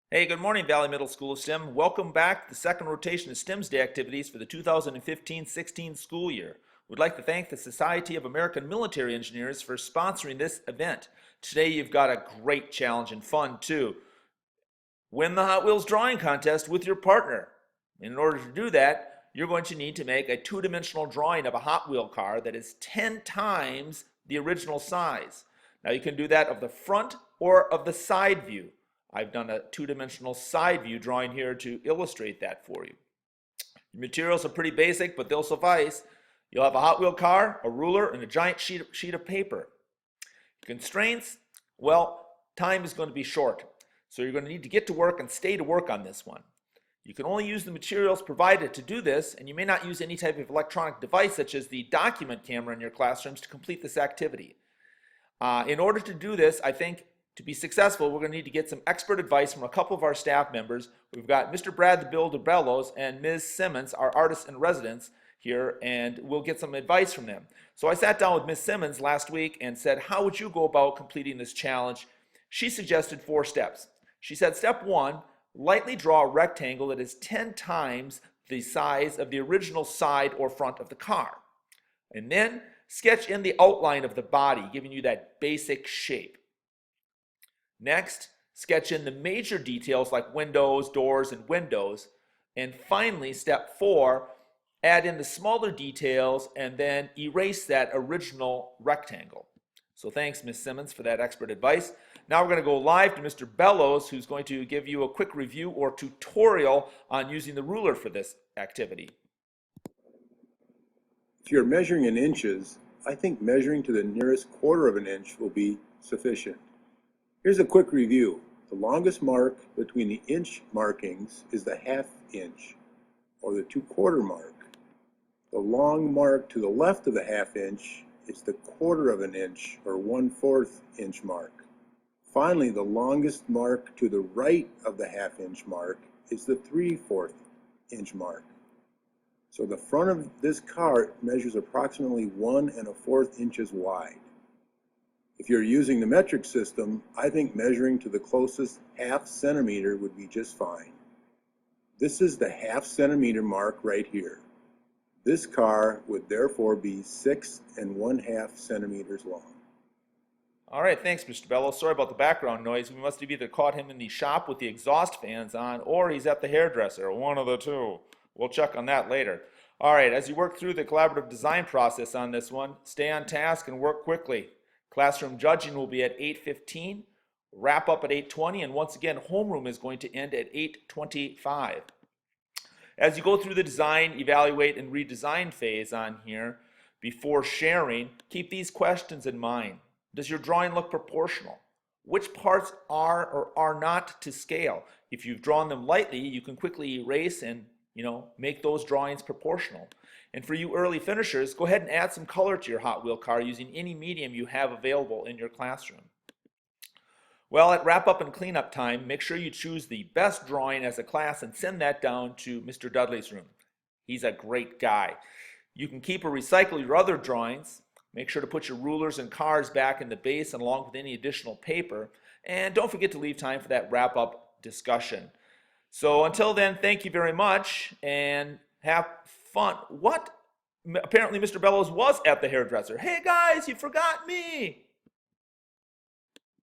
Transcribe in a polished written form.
Hey, good morning, Valley Middle School of STEM. Welcome back to the second rotation of STEMsday activities for the 2015-16 school year. We'd like to thank the Society of American Military Engineers for sponsoring this event. Today you've got a great challenge and fun too. Win the Hot Wheels drawing contest with your partner. In order to do that, you're going to need to make a two-dimensional drawing of a Hot Wheel car that is 10 times the original size. Now you can do that of the front or of the side view. I've done a two-dimensional side view drawing here to illustrate that for you. Your materials are pretty basic, but they'll suffice. You'll have a Hot Wheel car, a ruler, and a giant sheet of paper. Constraints, well, time is going to be short, so you're going to need to get to work and stay to work on this one. You can only use the materials provided to do this, and you may not use any type of electronic device such as the document camera in your classrooms to complete this activity. In order to do this, I think to be successful, we're going to need to get some expert advice from a couple of our staff members. We've got Mr. Brad the Builder Bellows and Ms. Simmons, our artists in residence here, and we'll get some advice from them. So I sat down with Ms. Simmons last week and said, how would you go about completing this challenge? She suggested 4 steps. She said, step 1, lightly draw a rectangle that is 10 times the size of the original side or front of the car. And then sketch in the outline of the body, giving you that basic shape. Next, sketch in the major details like windows, doors, and windows. And finally, step 4, add in the smaller details and then erase that original rectangle. So thanks, Ms. Simmons, for that expert advice. Now we're going to go live to Mr. Bellows, who's going to give you a quick review or tutorial on using the ruler for this activity. If you're measuring in inches, I think measuring to the nearest quarter of an inch will be sufficient. Here's a quick review. The longest mark between the inch markings is the ½ inch, or the 2/4 mark. The long mark to the left of the ½ inch is the 1/4 of an inch, or 1/4 inch mark. Finally, the longest mark to the right of the ½ inch mark is the 3/4 inch mark. So the front of this car measures approximately 1 1/4 inches wide. If you're using the metric system, I think measuring to the closest ½ centimeter would be just fine. This is the ½ centimeter mark right here. This car would therefore be 6 1/2 centimeters long. All right, thanks, Mr. Bellows. Sorry about the background noise. We must have either caught him in the shop with the exhaust fans on, or he's at the hairdresser, one of the two. We'll check on that later. All right, as you work through the collaborative design process on this one, stay on task and work quickly. Classroom judging will be at 8:15, wrap up at 8:20, and once again, homeroom is going to end at 8:25. As you go through the design, evaluate, and redesign phase on here, before sharing, keep these questions in mind. Does your drawing look proportional? Which parts are or are not to scale? If you've drawn them lightly, you can quickly erase and make those drawings proportional. And for you early finishers, go ahead and add some color to your Hot Wheel car using any medium you have available in your classroom. Well, at wrap up and cleanup time, make sure you choose the best drawing as a class and send that down to Mr. Dudley's room. He's a great guy. You can keep or recycle your other drawings. Make sure to put your rulers and cars back in the base and along with any additional paper. And don't forget to leave time for that wrap up discussion. So until then, thank you very much and have fun. What? Apparently Mr. Bellows was at the hairdresser. Hey guys, you forgot me.